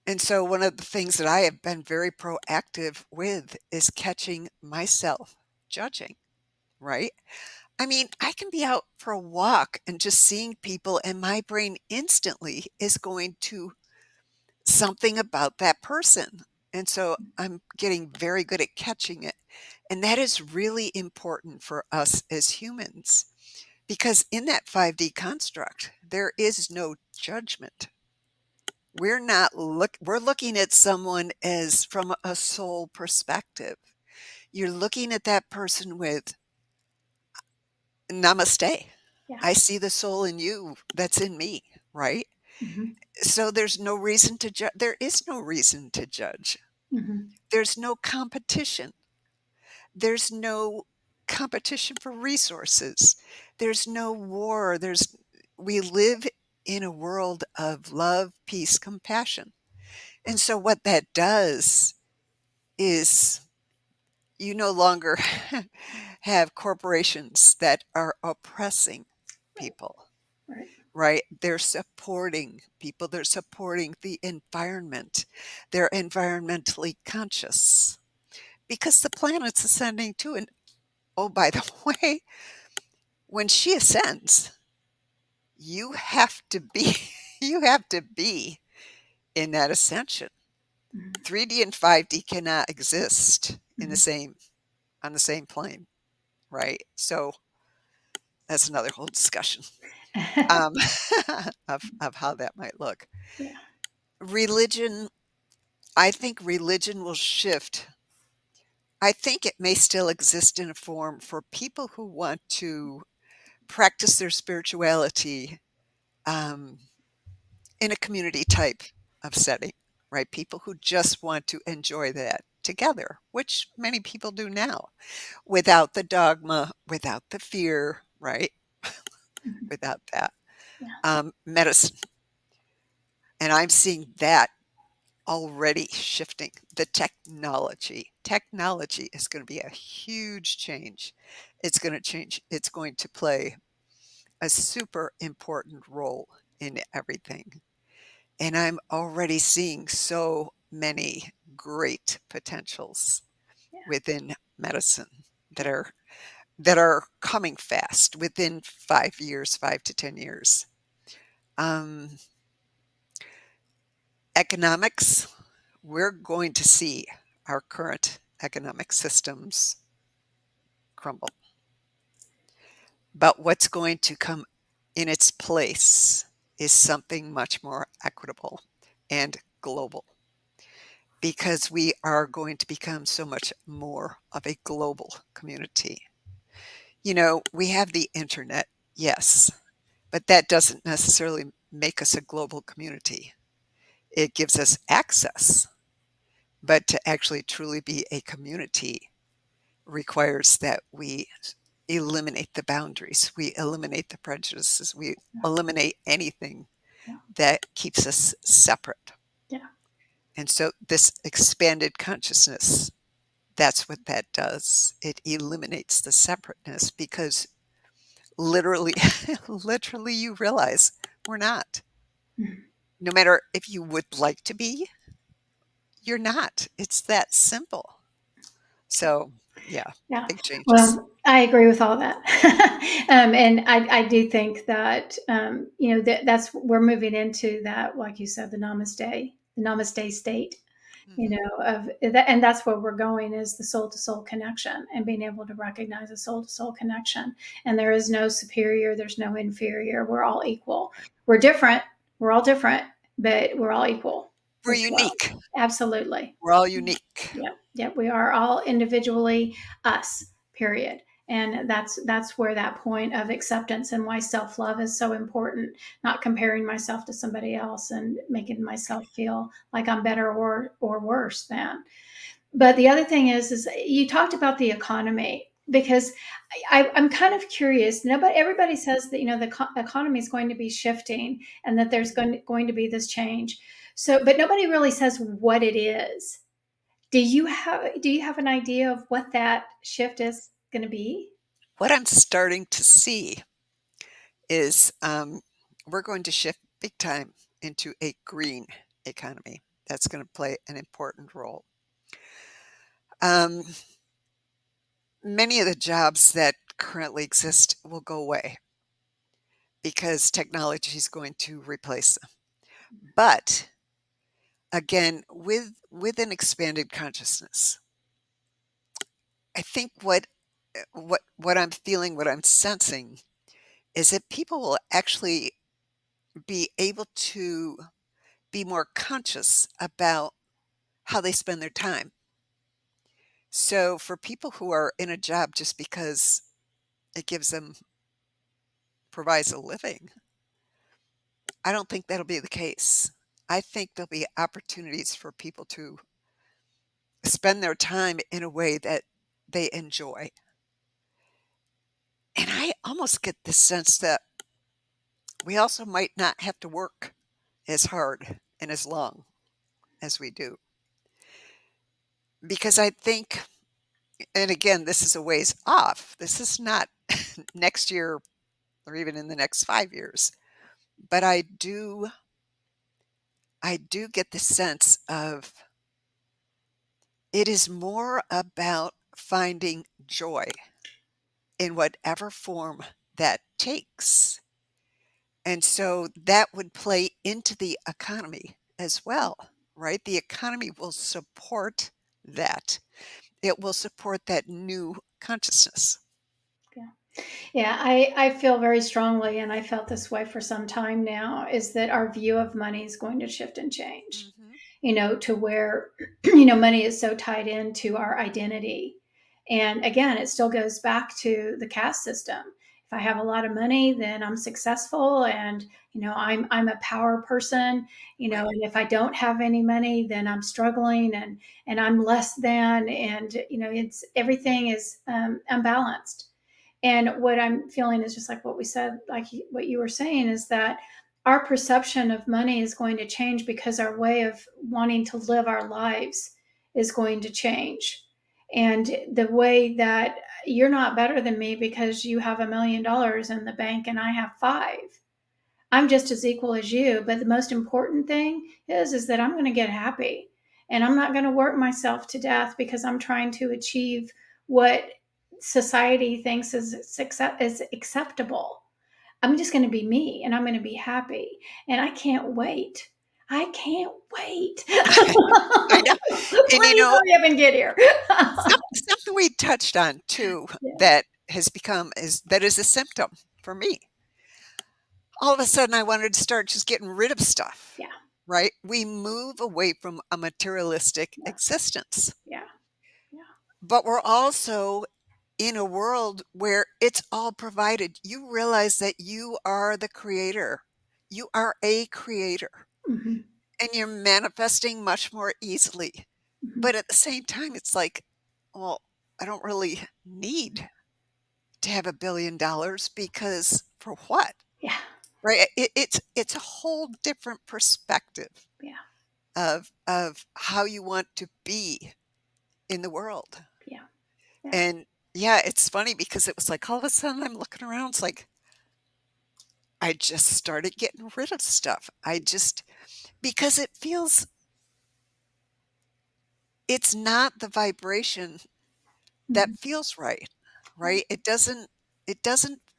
And so, one of the things that I have been very proactive with is catching myself judging, right? I mean, I can be out for a walk and just seeing people, and my brain instantly is going to something about that person. And so I'm getting very good at catching it. And that is really important for us as humans because in that 5D construct, there is no judgment. We're looking at someone as from a soul perspective. You're looking at that person with namaste. Yeah. I see the soul in you that's in me, right? Hmm. So there's no reason to judge. There is no reason to judge. Hmm. There's no competition. There's no competition for resources. There's no war. We live in a world of love, peace, compassion. And so what that does is you no longer have corporations that are oppressing Right. people, Right. right? They're supporting people, they're supporting the environment, they're environmentally conscious because the planet's ascending too. And oh, by the way, when she ascends, you have to be you have to be in that ascension. Mhm. 3D and 5D cannot exist in the Mhm. same on the same plane, right? So that's another whole discussion um, of how that might look. Yeah. Religion, I think religion will shift. I think it may still exist in a form for people who want to practice their spirituality um, in a community type of setting, right? People who just want to enjoy that together, which many people do now, without the dogma, without the fear, right? Mhm. Without that. Yeah. Medicine. And I'm seeing that already shifting. The technology. Technology is going to be a huge change. It's going to change. It's going to play a super important role in everything. And I'm already seeing so many great potentials Yeah. within medicine that Yeah. are coming fast within 5 years, 5 to 10 years. Um, Economics, we're going to see our current economic systems crumble. But what's going to come in its place is something much more equitable and global because we are going to become so much more of a global community. You know, we have the internet, yes, but that doesn't necessarily make us a global community. It gives us access, but to actually truly be a community requires that we eliminate the boundaries, we eliminate the prejudices, we Yeah. eliminate anything Yeah. that keeps us separate. Yeah. And so this expanded consciousness, that's what that does. It eliminates the separateness because literally, literally you realize we're not. Mhm. No matter if you would like to be, you're not. It's that simple. So, yeah, Yeah. big changes. Well, I agree with all that. And I do think that, that's we're moving into that, like you said, the namaste state, Mhm. of that. And that's where we're going is the soul to soul connection and being able to recognize a soul to soul connection. And there is no superior, there's no inferior. We're all equal. Right. We're different. We're all different, but we're all equal We're as well. unique. Absolutely. We're all unique. Yeah, yeah, we are all individually us. Period. And that's where that point of acceptance and why self love is so important. Not comparing myself to somebody else and making myself feel like I'm better or worse than. But the other thing is you talked about the economy because I'm kind of curious. Nobody, everybody says that the economy is going to be shifting and that there's Mhm. going to be this change. So, but nobody really says what it is. Do you have an idea of what that shift is going to be? What I'm starting to see is we're going to shift big time into a green economy. That's going to play an important role. Um, Many of the jobs that currently exist will go away because technology is going to replace them. But again, with an expanded consciousness, I think what I'm feeling, what I'm sensing is that people will actually be able to be more conscious about how they spend their time. So for people who are in a job just because it gives them provides a living, I don't think that'll be the case. I think there'll be opportunities for people to spend their time in a way that they enjoy. And I almost get the sense that we also might not have to work as hard and as long as we do. Because I think, and again, this is a ways off. This is not next year or even in the next 5 years. But I do get the sense of it is more about finding joy in whatever form that takes. And so that would play into the economy as well, right? The economy will support that. It will support that new consciousness. Yeah. Yeah, I feel very strongly, and I felt this way for some time now, is that our view of money is going to shift and change, Mhm. to where, money is so tied into our identity. And again, it still goes back to the caste system. If I have a lot of money, then I'm successful, and I'm a power person. Right. And if I don't have any money, then I'm struggling, and I'm less than, and it's everything is unbalanced. And what I'm feeling is just like what we said, like what you were saying, is that our perception of money is going to change because our way of wanting to live our lives is going to change. And the way that you're not better than me because you have $1 million in the bank and I have five. I'm just as equal as you. But the most important thing is that I'm going to get happy, and I'm not going to work myself to death because I'm trying to achieve what society thinks is acceptable. I'm just going to be me, and I'm going to be happy. And I can't wait. I can't wait. I know. And Please hurry up and get here. something we touched on too Yeah. that has become is that is a symptom for me. All of a sudden, I wanted to start just getting rid of stuff, Yeah. right? We move away from a materialistic Yeah. existence, Yeah. Yeah. but we're also in a world where it's all provided. You realize that you are the creator. You are a creator Hmm. and you're manifesting much more easily. Hmm. But at the same time, it's like, well, I don't really need to have $1 billion because for what? Yeah. Right? It's a whole different perspective Yeah. of how you want to be in the world. Yeah. Yeah. And yeah, it's funny because it was like all of a sudden I'm looking around, it's like I just started getting rid of stuff. I just because it feels it's not the vibration that Mhm. feels right, Yeah. right? It doesn't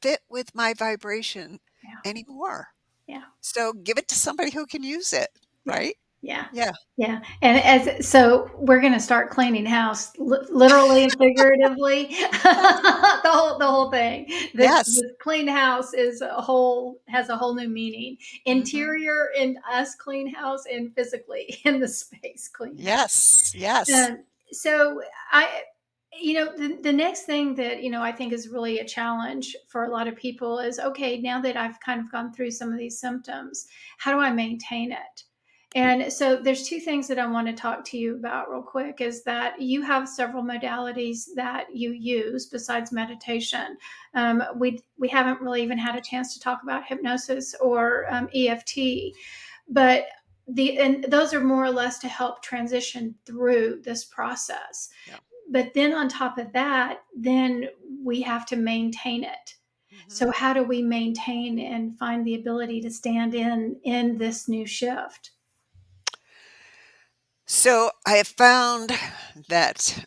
fit with my vibration Yeah. anymore. Yeah. So give it to somebody who can use it, Yeah. right? Yeah. Yeah. Yeah. And as so we're going to start cleaning house literally and figuratively. The whole thing. Yes. The clean house has a whole new meaning. Mhm. Interior in us clean house, and physically in the space clean house. Yes. Yes. So I, the next thing that, I think is really a challenge for a lot of people is, okay, now that I've kind of gone through some of these symptoms, how do I maintain it? And so there's two things that I want to talk to you about real quick, is that you have several modalities that you use besides meditation. We haven't really even had a chance to talk about hypnosis or EFT, but and those are more or less to help transition through this process. Yeah. But then on top of that, then we have to maintain it. Mhm. So how do we maintain and find the ability to stand in this new shift? So I have found that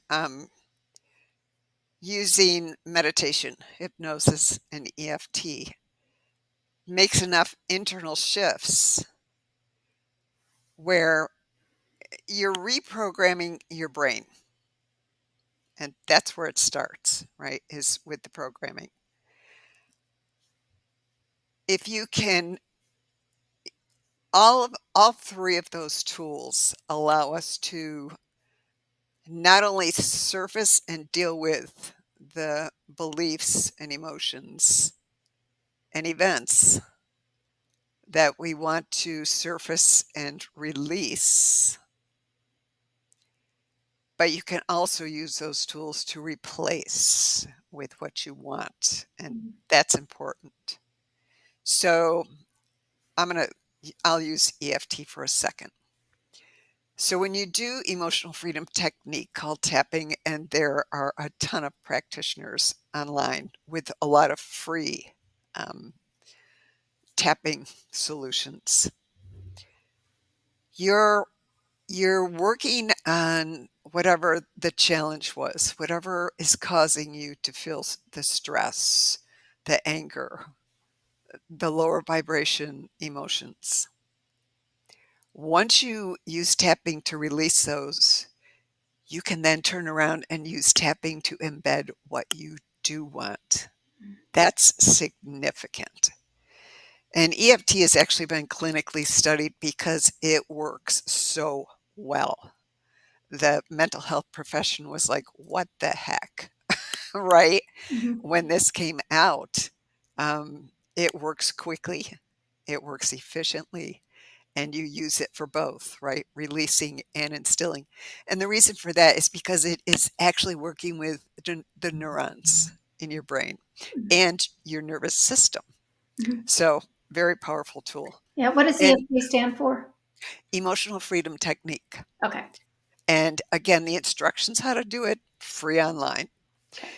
using meditation, hypnosis, and EFT makes enough internal shifts where you're reprogramming your brain. And that's where it starts, right? Is with the programming. If you can, all three of those tools allow us to not only surface and deal with the beliefs and emotions and events that we want to surface and release, but you can also use those tools to replace with what you want, and Mhm. that's important. So I'll use EFT for a second. So when you do emotional freedom technique called tapping, and there are a ton of practitioners online with a lot of free um, tapping solutions, you're you're working on whatever the challenge was, whatever is causing you to feel the stress, the anger, the lower vibration emotions. Once you use tapping to release those, you can then turn around and use tapping to embed what you do want. That's significant. And EFT has actually been clinically studied because it works so well. The mental health profession was like, "What the heck?" Right? Mhm. When this came out, it works quickly, it works efficiently, and you use it for both, right? Releasing and instilling. And the reason for that is because it is actually working with the neurons in your brain Mhm. and your nervous system. Mhm. So, very powerful tool. Yeah, what does And EFP stand for? emotional freedom technique. Okay. And again, the instructions how to do it free online. Okay.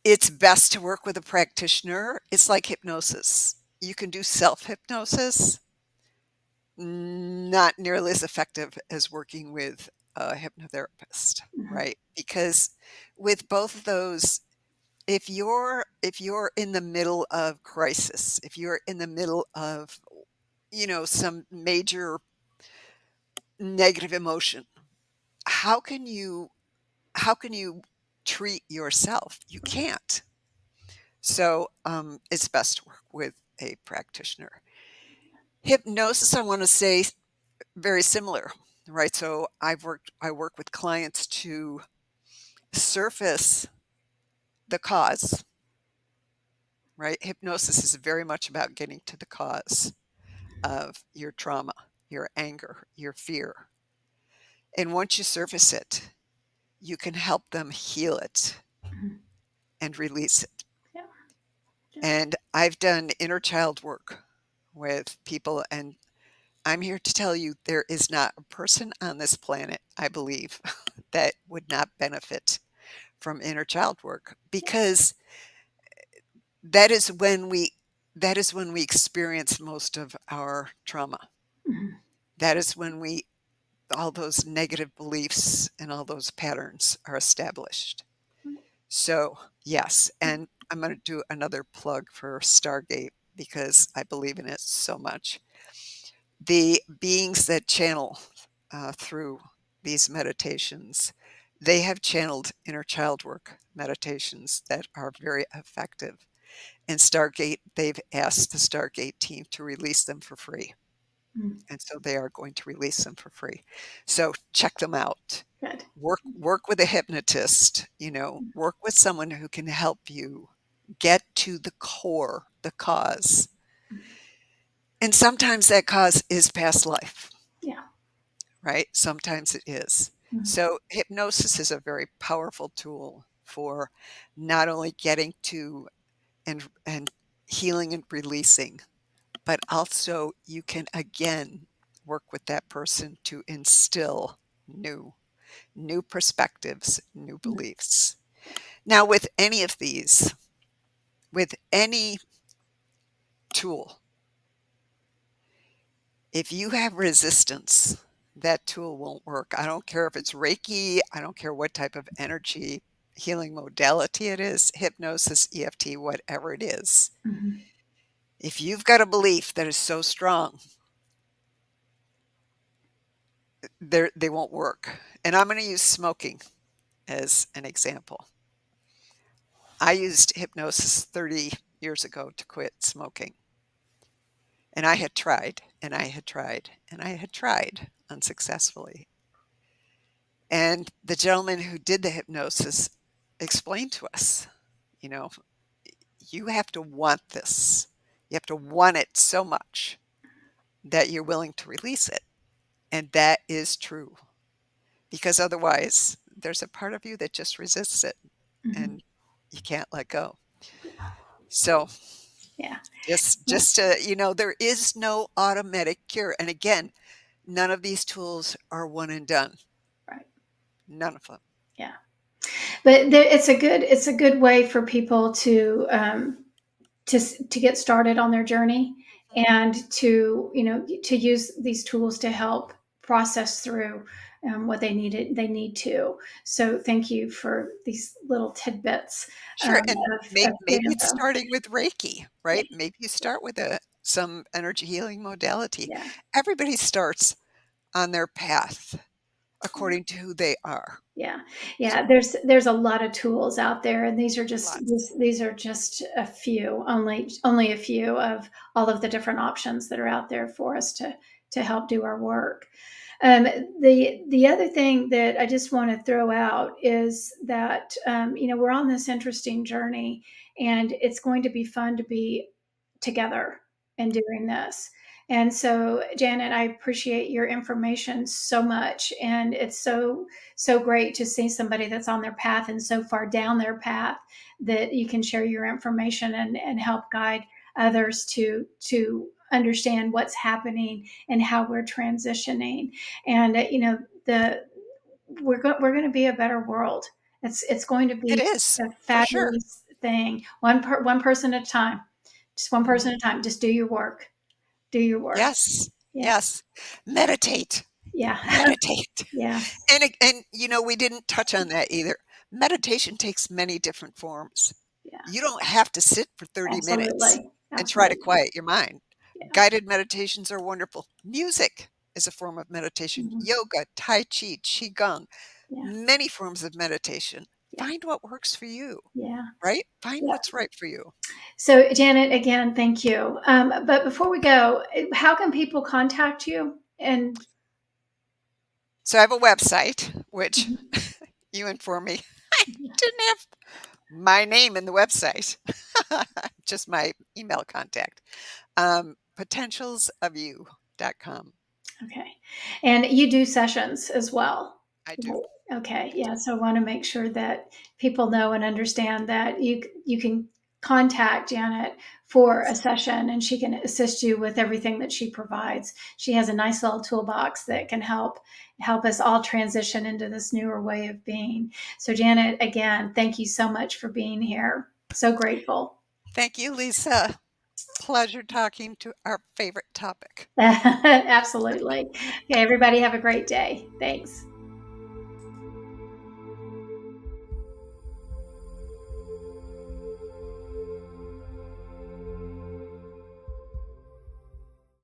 It's best to work with a practitioner. It's like hypnosis. You can do self hypnosis, not nearly as effective as working with a hypnotherapist, Mhm. right? Because with both of those, if you're in the middle of crisis, if you're in the middle of, some major negative emotion, how can you how can you treat yourself? You can't. So, it's best to work with a practitioner. Hypnosis, I want to say, very similar, right? So I work with clients to surface the cause, right? Hypnosis is very much about getting to the cause of your trauma, your anger, your fear. And once you surface it, you can help them heal it Mhm. and release it. Yeah. Yeah. And I've done inner child work with people, and I'm here to tell you there is not a person on this planet, I believe, that would not benefit from inner child work, because that is when we that is when we experience most of our trauma. Mhm. That is when we all those negative beliefs and all those patterns are established. So, yes, and I'm going to do another plug for Stargate because I believe in it so much. The beings that channel through these meditations, they have channeled inner child work meditations that are very effective. And Stargate, they've asked the Stargate team to release them for free. Mhm. And so they are going to release them for free. So check them out. Good. Work with a hypnotist, work with someone who can help you get to the core, the cause. And sometimes that cause is past life, Yeah. right? Sometimes it is. Mhm. So hypnosis is a very powerful tool for not only getting to and healing and releasing, but also you can again work with that person to instill new perspectives, new Mhm. beliefs. Now, with any tool, if you have resistance, that tool won't work. I don't care if it's Reiki, I don't care what type of energy healing modality it is, hypnosis, EFT, whatever it is. Mhm. If you've got a belief that is so strong, they won't work. And I'm going to use smoking as an example. I used hypnosis 30 years ago to quit smoking. And I had tried, and I had tried, and I had tried unsuccessfully. And the gentleman who did the hypnosis explained to us, you know, you have to want this. You have to want it so much that you're willing to release it. And that is true, because otherwise, there's a part of you that just resists it Mhm. and you can't let go. So, Yeah. Yeah. Just there is no automatic cure. And again, none of these tools are one and done. Right. None of them. Yeah. But there, it's a good way for people to get started on their journey Mhm. and to use these tools to help process through what they need to. So thank you for these little tidbits Sure. And of good maybe it's info. starting with Reiki, Yeah, right? Maybe you start with some energy healing modality. yeah, Everybody starts on their path according to who they are. yeah, So yeah. There's a lot of tools out there, and lots. these are just a few, only a few of all of the different options that are out there for us to help do our work. Um, the other thing that I just want to throw out is that we're on this interesting journey, and it's going to be fun to be together and doing this. And so, Janet, I appreciate your information so much, and it's so great to see somebody that's on their path and so far down their path that you can share your information and help guide others to understand what's happening and how we're transitioning. And the we're going to be a better world. It's going to It be is, a for sure. fabulous thing. One person at a time. Just one person Mhm. at a time. Just do your work. Do your work. Yes. Yeah. Yes. Meditate. Yeah. Meditate. Yeah. And we didn't touch on that either. Meditation takes many different forms. Yeah. You don't have to sit for 30 minutes Absolutely. and try to Absolutely. quiet your mind. Yeah. Guided meditations are wonderful. Music is a form of meditation. Mhm. Yoga, tai chi, qigong, Yeah. many forms of meditation. Yeah. Find what works for you, Yeah. right? Find Yeah. what's right for you. So, Janet, again, thank you. But before we go, how can people contact you? And So I have a website, which Mhm. you inform me I didn't have my name in the website, just my email contact. Potentialsofyou.com. Okay. And you do sessions as well. I do. Right. Okay. I Yeah. do. So I want to make sure that people know and understand that you can contact Janet for a Yes. session and she can assist you with everything that she provides. She has a nice little toolbox that can help us all transition into this newer way of being. So Janet, again, thank you so much for being here. So grateful. Thank you, Lisa. Pleasure talking to our favorite topic. Absolutely. Okay, everybody have a great day. Thanks.